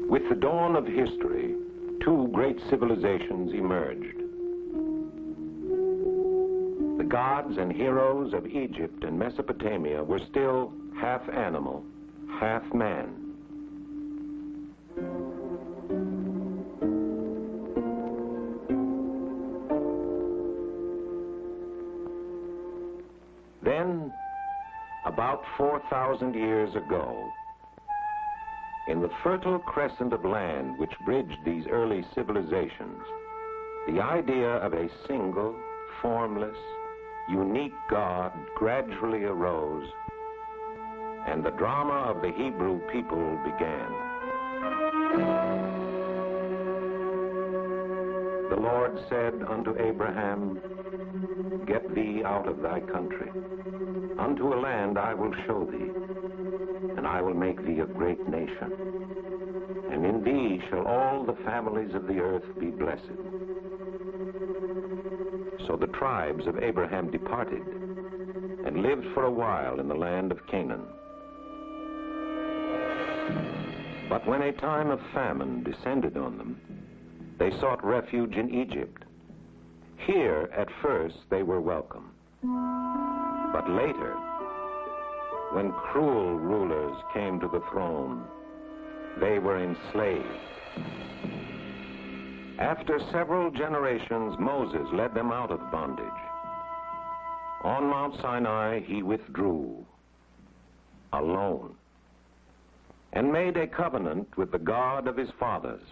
With the dawn of history, two great civilizations emerged. The gods and heroes of Egypt and Mesopotamia were still half animal, half man. Then, about 4,000 years ago, in the fertile crescent of land which bridged these early civilizations, the idea of a single, formless, unique God gradually arose, and the drama of the Hebrew people began. The Lord said unto Abraham, Get thee out of thy country. Unto a land I will show thee, and I will make thee a great nation. And in thee shall all the families of the earth be blessed. So the tribes of Abraham departed and lived for a while in the land of Canaan. But when a time of famine descended on them, they sought refuge in Egypt. Here, at first, they were welcome. But later, when cruel rulers came to the throne, they were enslaved. After several generations, Moses led them out of bondage. On Mount Sinai, he withdrew, alone, and made a covenant with the God of his fathers.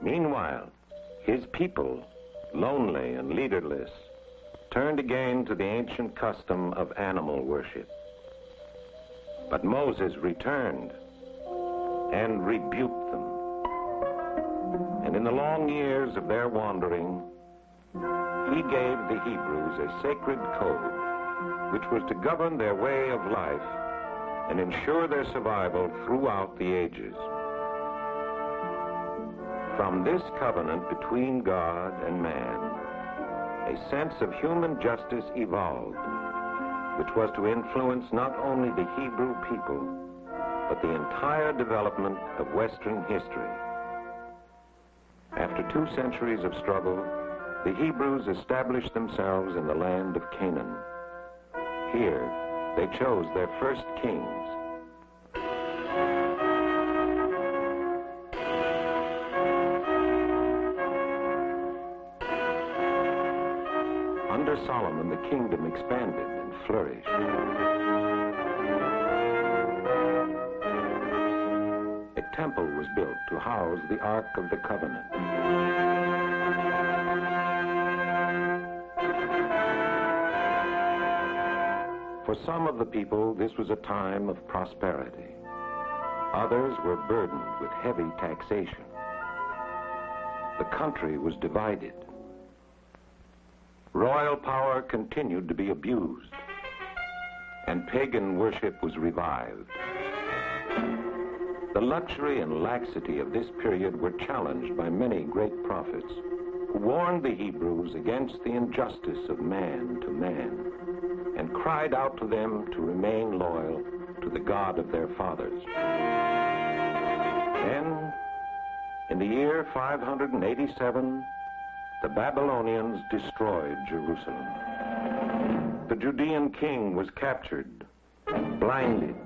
Meanwhile, his people, lonely and leaderless, turned again to the ancient custom of animal worship. But Moses returned and rebuked them. And in the long years of their wandering, he gave the Hebrews a sacred code which was to govern their way of life and ensure their survival throughout the ages. From this covenant between God and man, a sense of human justice evolved, which was to influence not only the Hebrew people, but the entire development of Western history. After 2 centuries of struggle, the Hebrews established themselves in the land of Canaan. Here, they chose their first kings. Under Solomon, the kingdom expanded and flourished. A temple was built to house the Ark of the Covenant. For some of the people, this was a time of prosperity. Others were burdened with heavy taxation. The country was divided. Royal power continued to be abused, and pagan worship was revived. The luxury and laxity of this period were challenged by many great prophets who warned the Hebrews against the injustice of man to man and cried out to them to remain loyal to the God of their fathers. Then, in the year 587, the Babylonians destroyed Jerusalem. The Judean king was captured, blinded,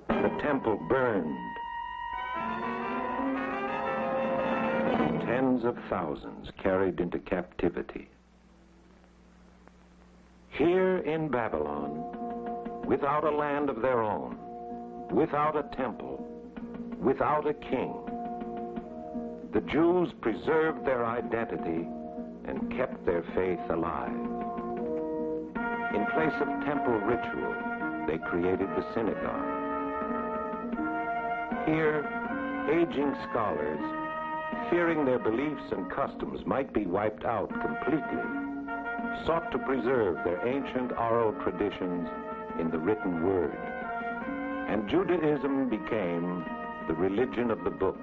the temple burned. Tens of thousands carried into captivity. Here in Babylon, without a land of their own, without a temple, without a king, the Jews preserved their identity and kept their faith alive. In place of temple ritual, they created the synagogue. Here, aging scholars, fearing their beliefs and customs might be wiped out completely, sought to preserve their ancient oral traditions in the written word, and Judaism became the religion of the book.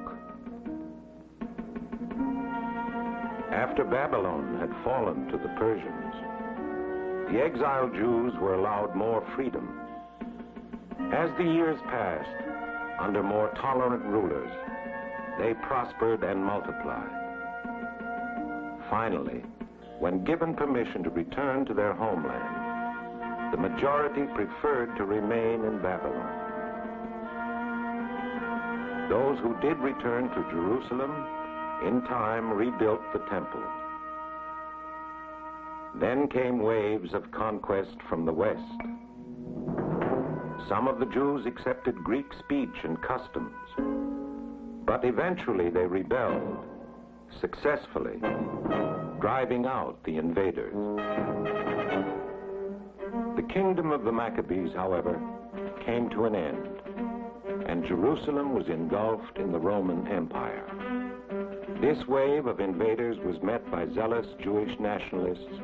After Babylon had fallen to the Persians, the exiled Jews were allowed more freedom. As the years passed, under more tolerant rulers, they prospered and multiplied. Finally, when given permission to return to their homeland, the majority preferred to remain in Babylon. Those who did return to Jerusalem, in time rebuilt the temple. Then came waves of conquest from the west. Some of the Jews accepted Greek speech and customs, but eventually they rebelled, successfully, driving out the invaders. The kingdom of the Maccabees, however, came to an end, and Jerusalem was engulfed in the Roman Empire. This wave of invaders was met by zealous Jewish nationalists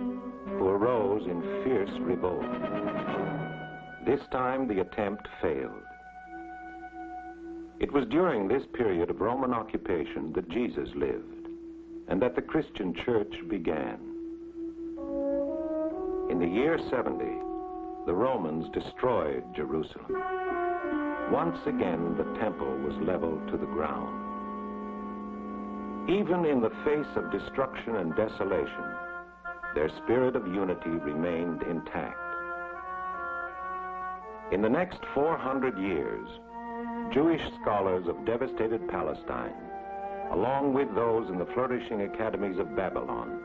who arose in fierce revolt. This time the attempt failed. It was during this period of Roman occupation that Jesus lived, and that the Christian church began. In the year 70, the Romans destroyed Jerusalem. Once again, the temple was leveled to the ground. Even in the face of destruction and desolation, their spirit of unity remained intact. In the next 400 years, Jewish scholars of devastated Palestine, along with those in the flourishing academies of Babylon,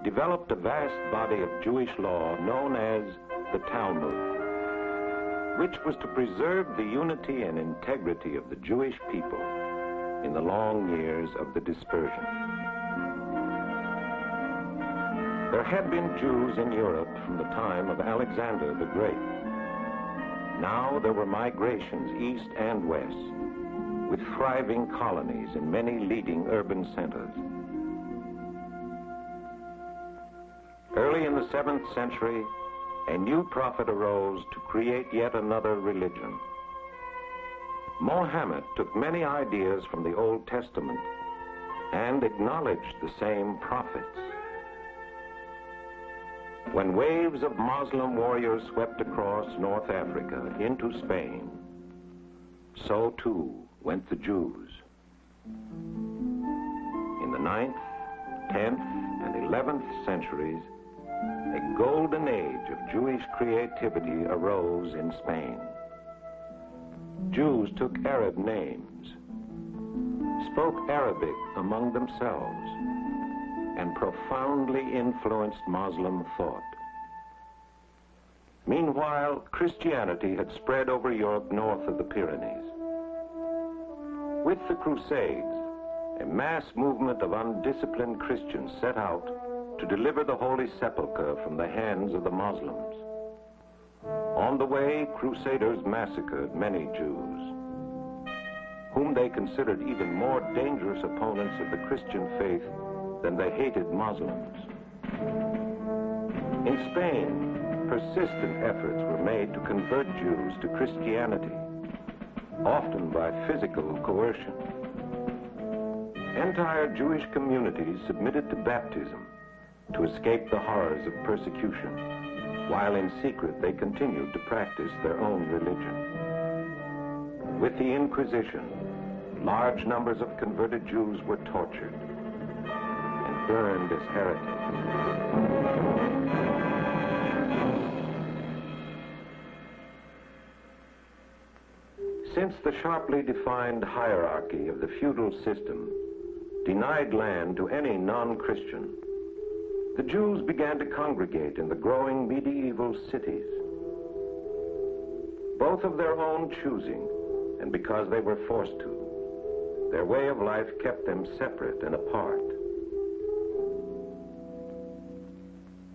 developed a vast body of Jewish law known as the Talmud, which was to preserve the unity and integrity of the Jewish people in the long years of the dispersion. There had been Jews in Europe from the time of Alexander the Great. Now there were migrations east and west, with thriving colonies in many leading urban centers. Early in the 7th century, a new prophet arose to create yet another religion. Mohammed took many ideas from the Old Testament and acknowledged the same prophets. When waves of Muslim warriors swept across North Africa into Spain, so too went the Jews. In the 9th, 10th, and 11th centuries, a golden age of Jewish creativity arose in Spain. Jews took Arab names, spoke Arabic among themselves, and profoundly influenced Muslim thought. Meanwhile, Christianity had spread over Europe north of the Pyrenees. With the Crusades, a mass movement of undisciplined Christians set out to deliver the Holy Sepulchre from the hands of the Muslims. On the way, Crusaders massacred many Jews, whom they considered even more dangerous opponents of the Christian faith than the hated Muslims. In Spain, persistent efforts were made to convert Jews to Christianity, often by physical coercion. Entire Jewish communities submitted to baptism to escape the horrors of persecution, while in secret they continued to practice their own religion. With the Inquisition, large numbers of converted Jews were tortured and burned as heretics. Since the sharply defined hierarchy of the feudal system denied land to any non-Christian, the Jews began to congregate in the growing medieval cities. Both of their own choosing, and because they were forced to, their way of life kept them separate and apart.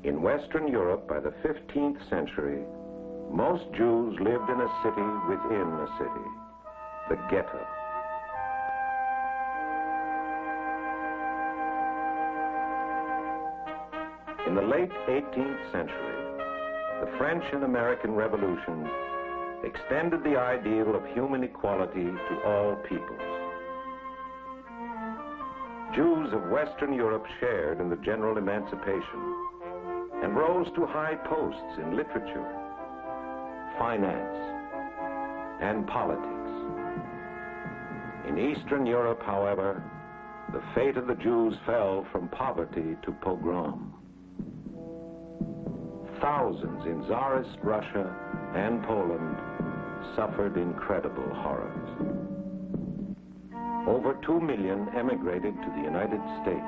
In Western Europe, by the 15th century, most Jews lived in a city within a city, the ghetto. In the late 18th century, the French and American revolutions extended the ideal of human equality to all peoples. Jews of Western Europe shared in the general emancipation and rose to high posts in literature, finance, and politics. In Eastern Europe, however, the fate of the Jews fell from poverty to pogrom. Thousands in Tsarist Russia and Poland suffered incredible horrors. Over 2 million emigrated to the United States.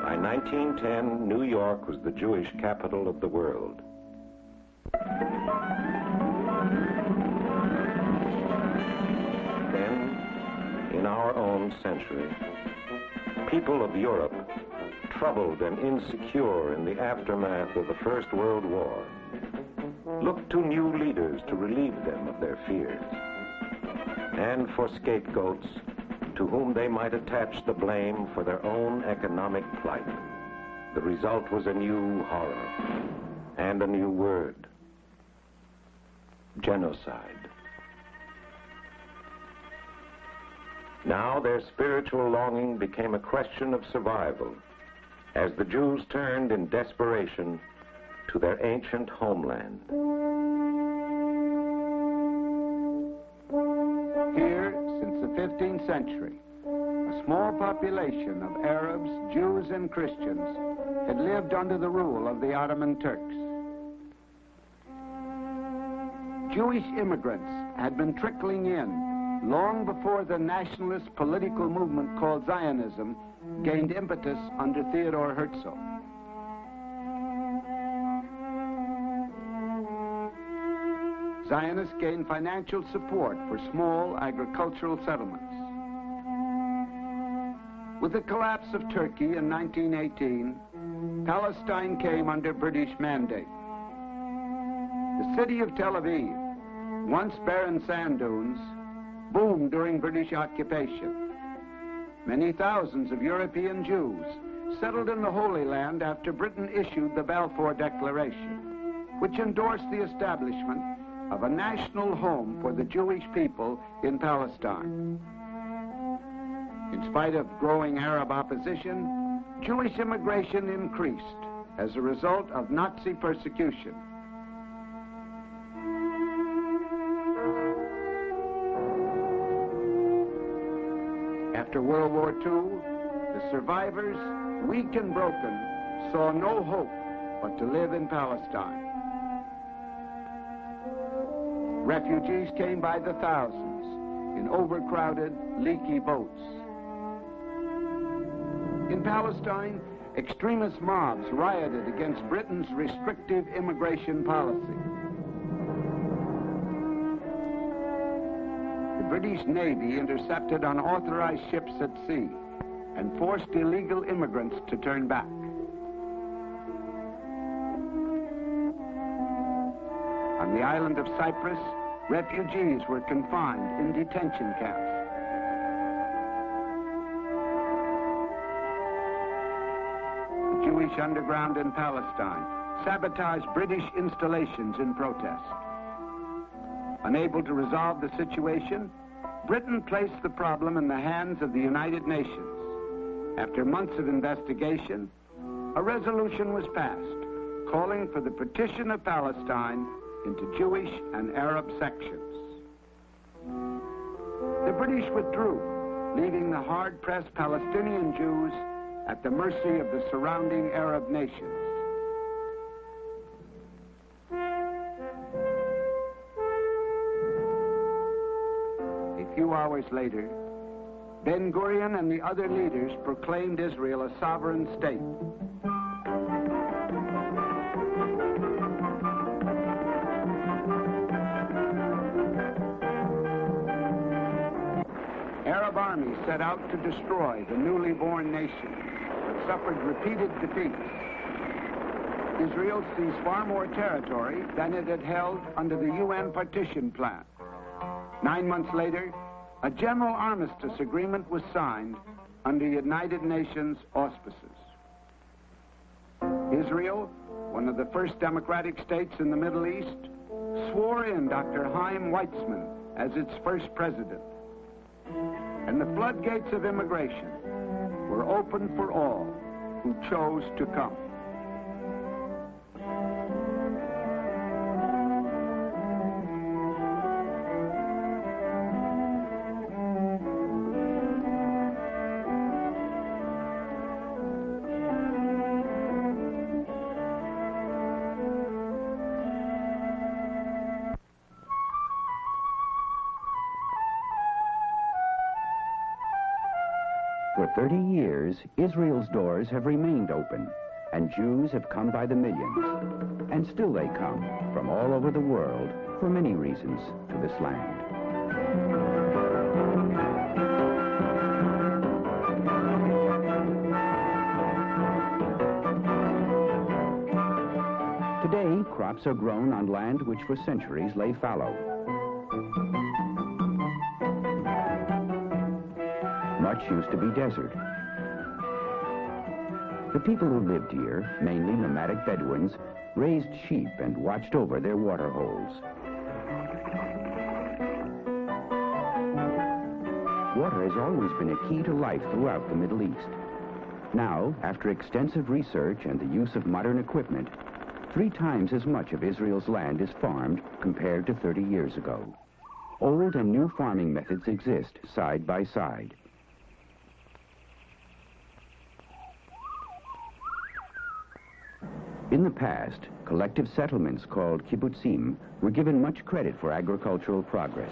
By 1910, New York was the Jewish capital of the world. Then, in our own century, people of Europe, troubled and insecure in the aftermath of the First World War, looked to new leaders to relieve them of their fears, and for scapegoats to whom they might attach the blame for their own economic plight. The result was a new horror and a new word: genocide. Now their spiritual longing became a question of survival as the Jews turned in desperation to their ancient homeland. Here, since the 15th century, a small population of Arabs, Jews, and Christians had lived under the rule of the Ottoman Turks. Jewish immigrants had been trickling in long before the nationalist political movement called Zionism gained impetus under Theodor Herzl. Zionists gained financial support for small agricultural settlements. With the collapse of Turkey in 1918, Palestine came under British mandate. The city of Tel Aviv, once barren sand dunes, boomed during British occupation. Many thousands of European Jews settled in the Holy Land after Britain issued the Balfour Declaration, which endorsed the establishment of a national home for the Jewish people in Palestine. In spite of growing Arab opposition, Jewish immigration increased as a result of Nazi persecution. After World War II, the survivors, weak and broken, saw no hope but to live in Palestine. Refugees came by the thousands in overcrowded, leaky boats. In Palestine, extremist mobs rioted against Britain's restrictive immigration policy. The British Navy intercepted unauthorized ships at sea and forced illegal immigrants to turn back. On the island of Cyprus, refugees were confined in detention camps. The Jewish underground in Palestine sabotaged British installations in protest. Unable to resolve the situation, Britain placed the problem in the hands of the United Nations. After months of investigation, a resolution was passed calling for the partition of Palestine into Jewish and Arab sections. The British withdrew, leaving the hard-pressed Palestinian Jews at the mercy of the surrounding Arab nations. A few hours later, Ben-Gurion and the other leaders proclaimed Israel a sovereign state. Arab armies set out to destroy the newly born nation, but suffered repeated defeats. Israel seized far more territory than it had held under the UN partition plan. 9 months later, a general armistice agreement was signed under United Nations auspices. Israel, one of the first democratic states in the Middle East, swore in Dr. Chaim Weizmann as its first president. And the floodgates of immigration were open for all who chose to come. For 30 years, Israel's doors have remained open, and Jews have come by the millions. And still they come, from all over the world, for many reasons, to this land. Today, crops are grown on land which for centuries lay fallow. Much used to be desert. The people who lived here, mainly nomadic Bedouins, raised sheep and watched over their water holes. Water has always been a key to life throughout the Middle East. Now, after extensive research and the use of modern equipment, 3 times as much of Israel's land is farmed compared to 30 years ago. Old and new farming methods exist side by side. In the past, collective settlements called kibbutzim were given much credit for agricultural progress.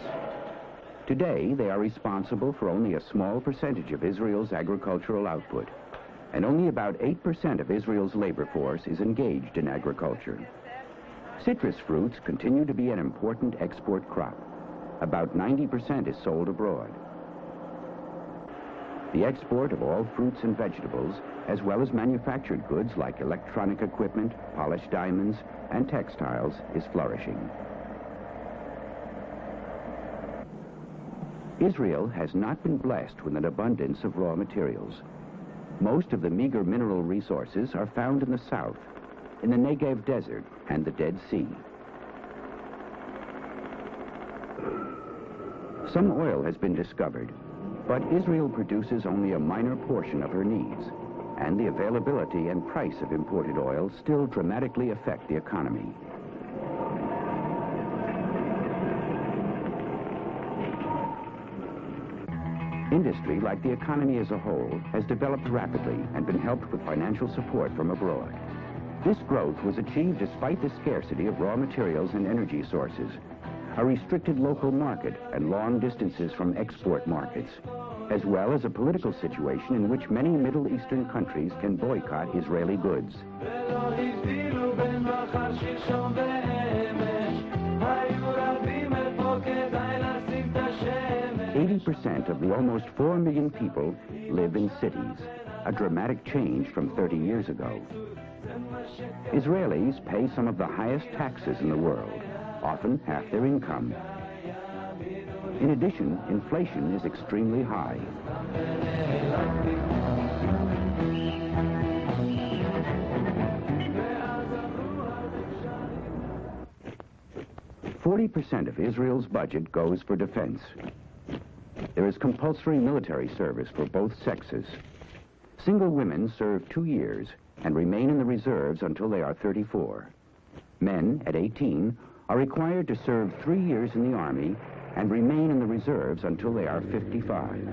Today, they are responsible for only a small percentage of Israel's agricultural output, and only about 8% of Israel's labor force is engaged in agriculture. Citrus fruits continue to be an important export crop. About 90% is sold abroad. The export of all fruits and vegetables, as well as manufactured goods like electronic equipment, polished diamonds, and textiles, is flourishing. Israel has not been blessed with an abundance of raw materials. Most of the meager mineral resources are found in the south, in the Negev Desert and the Dead Sea. Some oil has been discovered, but Israel produces only a minor portion of her needs, and the availability and price of imported oil still dramatically affect the economy. Industry, like the economy as a whole, has developed rapidly and been helped with financial support from abroad. This growth was achieved despite the scarcity of raw materials and energy sources, a restricted local market and long distances from export markets, as well as a political situation in which many Middle Eastern countries can boycott Israeli goods. 80% of the almost 4 million people live in cities, a dramatic change from 30 years ago. Israelis pay some of the highest taxes in the world, often half their income. In addition, inflation is extremely high. %40 of Israel's budget goes for defense. There is compulsory military service for both sexes. Single women serve 2 years and remain in the reserves until they are 34. Men, at 18, are required to serve 3 years in the Army and remain in the reserves until they are 55.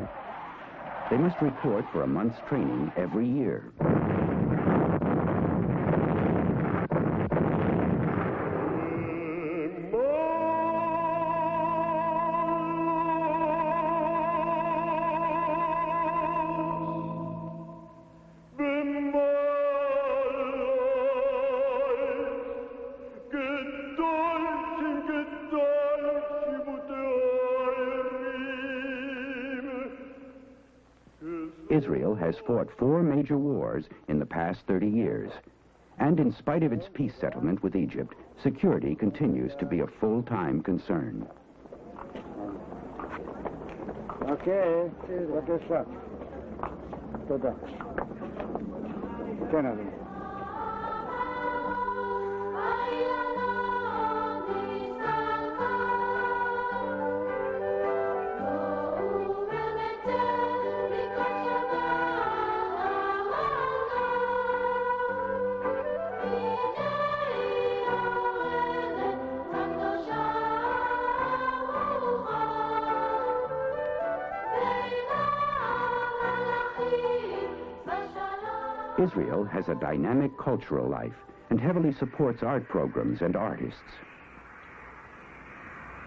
They must report for a month's training every year. Israel has fought 4 major wars in the past 30 years. And in spite of its peace settlement with Egypt, security continues to be a full-time concern. Okay, בבקשה. תודה. כן, אדוני. Israel has a dynamic cultural life and heavily supports art programs and artists.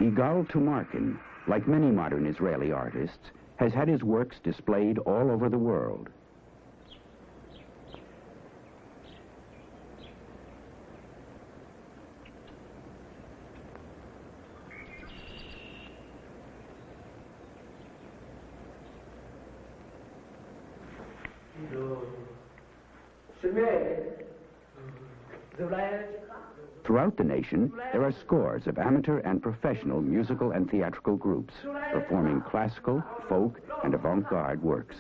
Yigal Tumarkin, like many modern Israeli artists, has had his works displayed all over the world. Throughout the nation, there are scores of amateur and professional musical and theatrical groups performing classical, folk, and avant-garde works.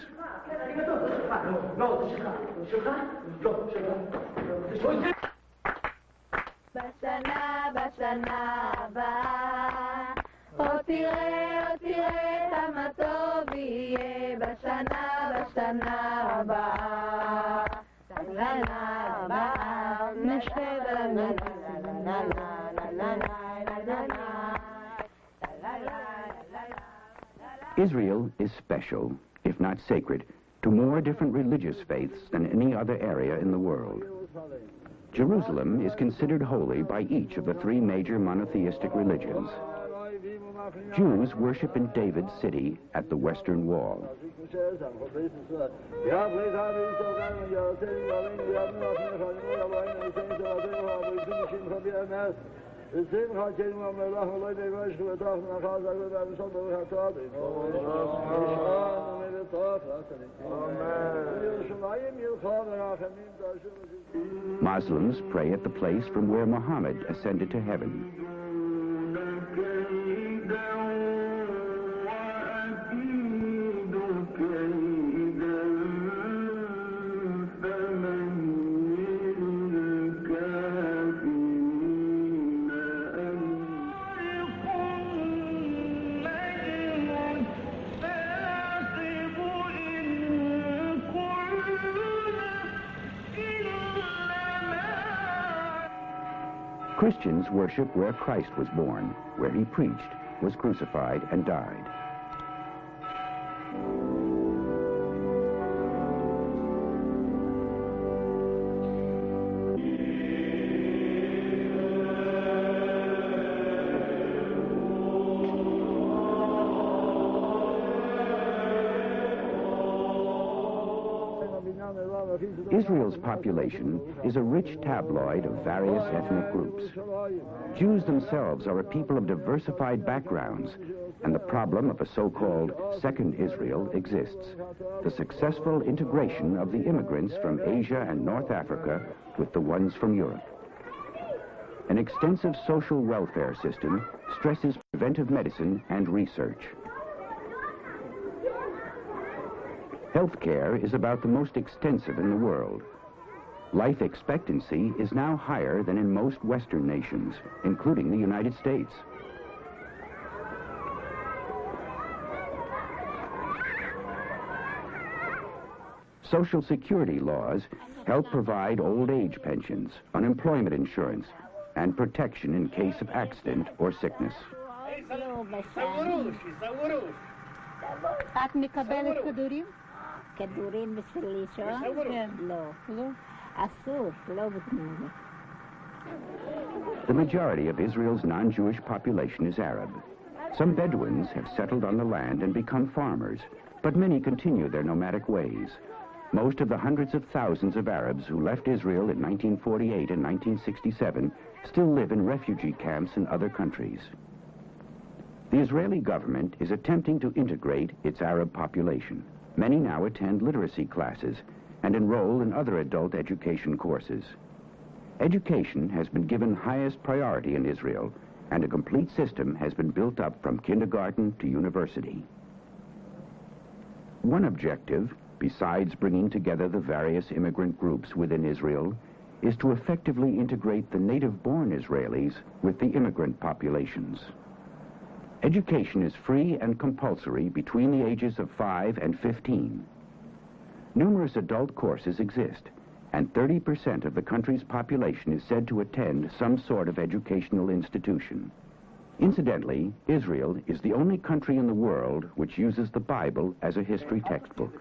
Israel is special, if not sacred, to more different religious faiths than any other area in the world. Jerusalem is considered holy by each of the three major monotheistic religions. Jews worship in David's city at the Western Wall. Muslims pray at the place from where Muhammad ascended to heaven. Christians worship where Christ was born, where he preached, was crucified, and died. Israel's population is a rich tabloid of various ethnic groups. Jews themselves are a people of diversified backgrounds, and the problem of a so-called Second Israel exists, the successful integration of the immigrants from Asia and North Africa with the ones from Europe. An extensive social welfare system stresses preventive medicine and research. Healthcare is about the most extensive in the world. Life expectancy is now higher than in most Western nations, including the United States. Social security laws help provide old age pensions, unemployment insurance, and protection in case of accident or sickness. The majority of Israel's non-Jewish population is Arab. Some Bedouins have settled on the land and become farmers, but many continue their nomadic ways. Most of the hundreds of thousands of Arabs who left Israel in 1948 and 1967 still live in refugee camps in other countries. The Israeli government is attempting to integrate its Arab population. Many now attend literacy classes and enroll in other adult education courses. Education has been given highest priority in Israel, and a complete system has been built up from kindergarten to university. One objective, besides bringing together the various immigrant groups within Israel, is to effectively integrate the native-born Israelis with the immigrant populations. Education is free and compulsory between the ages of 5 and 15. Numerous adult courses exist, and 30% of the country's population is said to attend some sort of educational institution. Incidentally, Israel is the only country in the world which uses the Bible as a history textbook.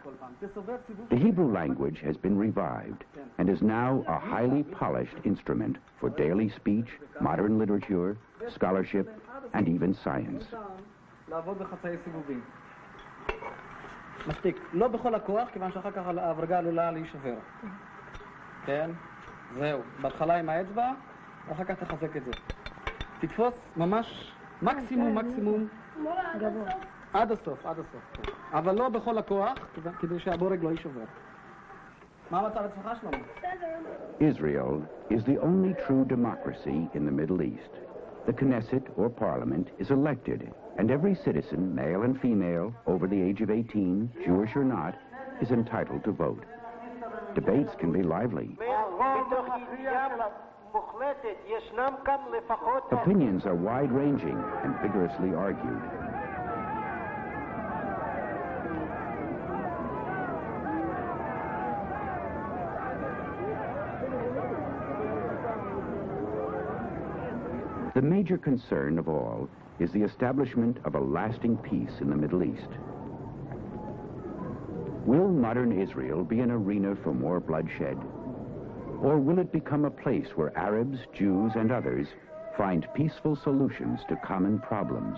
The Hebrew language has been revived and is now a highly polished instrument for daily speech, modern literature, scholarship, and even science. מספיק. לא בכל הכוח, כיוון שאחר כך ההברגה עלולה להישבר. כן? זהו. בהתחלה עם האצבע, ואחר כך תחזק את זה. תתפוס ממש מקסימום. עד הסוף. אבל לא בכל הכוח, כדי שהבורג לא יישבר. מה המצב אצלך, שלמה? Israel is the only true democracy in the Middle East. The Knesset, or parliament, is elected, and every citizen, male and female, over the age of 18, Jewish or not, is entitled to vote. Debates can be lively. Opinions are wide-ranging and vigorously argued. The major concern of all is the establishment of a lasting peace in the Middle East. Will modern Israel be an arena for more bloodshed? Or will it become a place where Arabs, Jews, and others find peaceful solutions to common problems?